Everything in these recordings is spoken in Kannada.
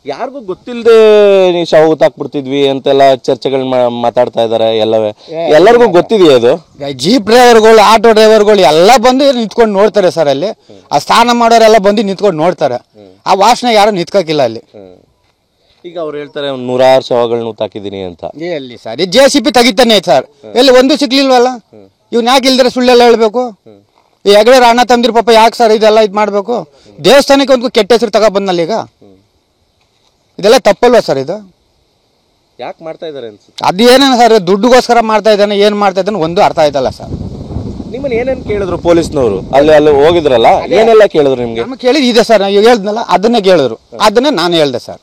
ಯಾರಿಗೂ ಗೊತ್ತಿಲ್ಲದೆ ನೀವು ಶವ ಊತಾಕ್ಬಿಡ್ತಿದ್ವಿ ಅಂತೆಲ್ಲ ಚರ್ಚೆಗಳು ಮಾತಾಡ್ತಾ ಇದಾರೆ ಎಲ್ಲವೇ. ಎಲ್ಲರಿಗೂ ಗೊತ್ತಿದೆಯಾ ಅದು? ಜೀಪ್ ಡ್ರೈವರ್ಗಳು, ಆಟೋ ಡ್ರೈವರ್ಗಳು ಎಲ್ಲ ಬಂದು ನಿಂತ್ಕೊಂಡು ನೋಡ್ತಾರೆ ಸರ್. ಅಲ್ಲಿ ಆ ಸ್ನಾನ ಮಾಡೋರೆಲ್ಲ ಬಂದು ನಿಂತ್ಕೊಂಡು ನೋಡ್ತಾರೆ. ಆ ವಾಸನೆ ಯಾರು ನಿಂತ್ಕೋಕಿಲ್ಲ ಅಲ್ಲಿ. ಈಗ ಅವ್ರು ಹೇಳ್ತಾರೆ 106 ಶವಗಳನ್ನ ಊತಾಕಿದೀನಿ ಅಂತ. ಎಲ್ಲಿ ಸರ್ JCB ತೆಗಿತಾನೆ ಸರ್, ಎಲ್ಲಿ ಒಂದು ಸಿಗ್ಲಿಲ್ವಲ್ಲ. ಇವ್ನ ಯಾಕೆ ಇಲ್ದ್ರೆ ಸುಳ್ಳೆಲ್ಲ ಹೇಳ್ಬೇಕು? ಈ ಹೆಗಡೆ ಅಣ್ಣ ತಂದಿರ್ ಪಾಪ ಯಾಕೆ ಸರ್ ಇದೆಲ್ಲ ಇದು ಮಾಡ್ಬೇಕು? ದೇವಸ್ಥಾನಕ್ಕೆ ಒಂದು ಕೆಟ್ಟ ಹೆಸರು ತಗೊಬಂದ್ನಲ್ಲ ಈಗ. ಇದೆಲ್ಲ ತಪ್ಪಲ್ವಾ ಸರ್? ಇದು ಯಾಕೆ ಮಾಡ್ತಾ ಇದಾರೆ ಅನ್ಸುತ್ತೆ? ಅದೇನೇನು ಸರ್ ದುಡ್ಡುಗೋಸ್ಕರ ಮಾಡ್ತಾ ಇದ್ದಾನೆ, ಏನ್ ಮಾಡ್ತಾ ಇದ್ದಾನೆ ಒಂದು ಅರ್ಥ ಆಯ್ತಲ್ಲ ಸರ್. ನಿಮ್ಮನ್ನ ಏನೇನು ಕೇಳಿದ್ರು ಪೊಲೀಸ್ನವರು? ಅಲ್ಲಿ ಹೋಗಿದ್ರಲ್ಲ, ಏನೆಲ್ಲ ಕೇಳಿದ್ರು ನಿಮ್ಗೆ? ನಮ್ಗೆ ಕೇಳಿದ್ ಇದೆ ಸರ್, ನೀವು ಹೇಳ್ದನಲ್ಲ ಅದನ್ನೇ ಕೇಳಿದ್ರು. ಅದನ್ನೇ ನಾನು ಹೇಳ್ದೆ ಸರ್.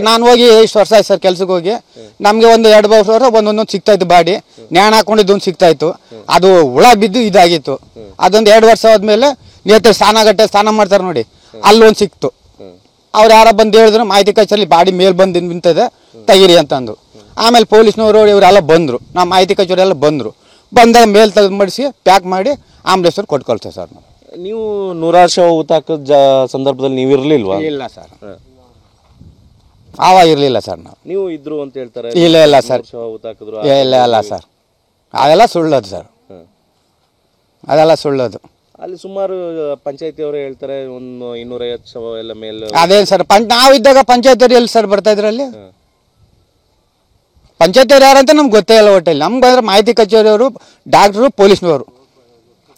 ನಾನು ಹೋಗಿ ಇಷ್ಟು ವರ್ಷ ಆಯ್ತು ಸರ್ ಕೆಲ್ಸಕ್ಕೆ ಹೋಗಿ. ನಮ್ಗೆ ಒಂದು 2 ವರ್ಷ ಒಂದೊಂದೊಂದು ಸಿಗ್ತಾ ಇತ್ತು ಬಾಡಿ. ನ್ಯಾಣ ಹಾಕೊಂಡಿದ್ದೊಂದು ಸಿಗ್ತಾ ಇತ್ತು, ಅದು ಹುಳ ಬಿದ್ದು ಇದಾಗಿತ್ತು. ಅದೊಂದು 2 ವರ್ಷ ಆದ್ಮೇಲೆ ನೇತ್ರ ಸ್ನಾನ ಮಾಡ್ತಾರೆ ನೋಡಿ, ಅಲ್ಲೊಂದು ಸಿಕ್ತು. ಅವ್ರು ಯಾರ ಬಂದು ಹೇಳಿದ್ರು ಮಾಹಿತಿ ಕಚೇರಿ ಬಾಡಿ ಮೇಲ್ ಬಂದು ನಿಂತದೆ ತೆಗೀರಿ ಅಂತಂದು. ಆಮೇಲೆ ಪೊಲೀಸ್ನವರು ಇವರೆಲ್ಲ ಬಂದರು, ನಮ್ಮ ಮಾಹಿತಿ ಕಚೇರಿ ಎಲ್ಲ ಬಂದಾಗ ಮೇಲ್ ತೆಗೆದು ಮಾಡಿಸಿ ಪ್ಯಾಕ್ ಮಾಡಿ ಆಂಬುಲೆನ್ಸ್ ಕೊಟ್ಟು ಕಳ್ತೇವೆ ಸರ್. ನೀವು 106 ಶವ ಊತಾಕದ ಸಂದರ್ಭದಲ್ಲಿ ನೀವು ಇರ್ಲಿಲ್ವಾ? ಇಲ್ಲ ಸರ್, ಆವಾಗ ಇರಲಿಲ್ಲ ಸರ್. ನೀವು ಇದ್ರು ಅಂತ ಹೇಳ್ತಾರೆ. ಇಲ್ಲ ಸರ್, ಶವ ಊತಾಕಿದ್ರು. ಇಲ್ಲ ಸರ್, ಅದೆಲ್ಲ ಸುಳ್ಳದು ಸರ್, ಅದೆಲ್ಲ ಸುಳ್ಳದು. ಅಲ್ಲಿ ಸುಮಾರು ಪಂಚಾಯತಿ ಅವರು ಹೇಳ್ತಾರೆ ಒಂದು 250 ಶವ ಎಲ್ಲ ಮೇಲೆ. ಅದೇನು ಸರ್ ನಾವಿದ್ದಾಗ ಪಂಚಾಯತ್ ಎಲ್ಲಿ ಸರ್ ಬರ್ತಾ ಇದ್ರಲ್ಲಿ? ಪಂಚಾಯತ್ ಅವ್ರು ಯಾರಂತ ನಮ್ಗೆ ಗೊತ್ತೇ ಇಲ್ಲ. ಒಟ್ಟಲ್ಲಿ ನಮ್ಗೆ ಬಂದ್ರೆ ಮಾಹಿತಿ ಕಚೇರಿಯವರು, ಡಾಕ್ಟ್ರು, ಪೊಲೀಸ್ನವರು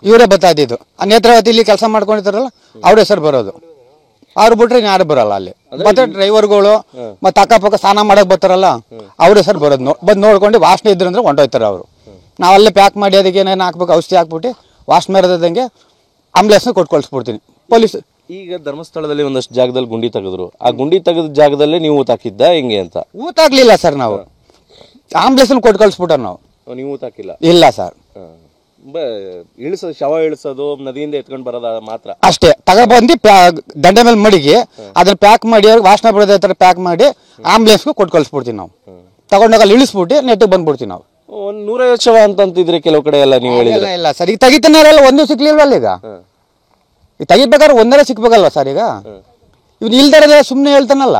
ಇವರೇ ಬರ್ತಾ ಇದ್ದಿದ್ದು. ಆ ನೇತ್ರಾವತಿ ಇಲ್ಲಿ ಕೆಲಸ ಮಾಡ್ಕೊಂಡಿರ್ತಾರಲ್ಲ ಅವರೇ ಸರ್ ಬರೋದು. ಅವ್ರು ಬಿಟ್ರೆ ಯಾರು ಬರಲ್ಲ ಅಲ್ಲಿ. ಮತ್ತೆ ಡ್ರೈವರ್ಗಳು ಮತ್ತೆ ಅಕ್ಕಪಕ್ಕ ಸ್ನಾನ ಮಾಡಕ್ ಬರ್ತಾರಲ್ಲ ಅವರೇ ಸರ್ ಬರೋದು. ಬಂದು ನೋಡ್ಕೊಂಡು ವಾಸನೆ ಇದ್ರು ಅಂದ್ರೆ ಹೊಂಟೋಯ್ತಾರೆ ಅವರು. ನಾವಲ್ಲೇ ಪ್ಯಾಕ್ ಮಾಡಿ ಅದಕ್ಕೆ ಏನೇನು ಹಾಕ್ಬೇಕು ಔಷಧಿ ಹಾಕ್ಬಿಟ್ಟು ವಾಸನೆ ಇರೋದಂಗೆ ಆಂಬುಲೆನ್ಸ್ನ ಕೊಟ್ಟು ಕಳಿಸ್ಬಿಡ್ತೀನಿ. ಪೊಲೀಸ್ ಈಗ ಧರ್ಮಸ್ಥಳದಲ್ಲಿ ಒಂದಷ್ಟು ಜಾಗದಲ್ಲಿ ಗುಂಡಿ ತೆಗೆದ್ರು. ಆ ಗುಂಡಿ ತೆಗೆದ ಜಾಗದಲ್ಲೇ ನೀವು ಊತಾಕಿದ್ದ ಹೆಂಗೆ ಅಂತ? ಊತಾಗ್ಲಿಲ್ಲ ಸರ್, ನಾವು ಆಂಬುಲೆನ್ಸ್ ಕೊಟ್ಟು ಕಳಿಸ್ಬಿಟ್ಟ. ನಾವು ನೀವು ಊತಾಕಿಲ್ಲ? ಇಲ್ಲ ಸರ್, ಶವ ಇಳಿಸೋದು ನದಿಯಿಂದ ಎತ್ಕೊಂಡು ಬರೋದ ಮಾತ್ರ ಅಷ್ಟೇ. ತಗೊಬಂದು ದಂಡೆ ಮೇಲೆ ಮಡಿಗೆ ಅದನ್ನ ಪ್ಯಾಕ್ ಮಾಡಿ ಅವ್ರಿಗೆ ವಾಸನೆ ಬರೋದ ಥರ ಪ್ಯಾಕ್ ಮಾಡಿ ಆಂಬುಲೆನ್ಸ್ಗೂ ಕೊಟ್ಟು ಕಳಿಸ್ಬಿಡ್ತೀವಿ. ನಾವು ತಗೊಂಡಾಗ ಅಲ್ಲಿ ಇಳಿಸ್ಬಿಟ್ಟು ನೆಟ್ಟಿಗೆ ಬಂದ್ಬಿಡ್ತೀವಿ. ನಾವು 150 ಶವ ಅಂತಂತಿದ್ರೆ ಕೆಲವು ಕಡೆ ಎಲ್ಲ ನೀವು ಹೇಳಿದ್ರೆ. ಇಲ್ಲ ಸರ್, ಈಗ ತೆಗಿತಾನೆಲ್ಲ ಒಂದು ಸಿಕ್ಲಿಲ್ವಲ್ಲ. ಈಗ ತೆಗಿಬೇಕಾದ್ರೆ ಒಂದರ ಸಿಕ್ಬೇಕಲ್ವ ಸರ್? ಈಗ ಇವ್ನು ಇಲ್ದಾರ ಸುಮ್ಮನೆ ಹೇಳ್ತಾನಲ್ಲ.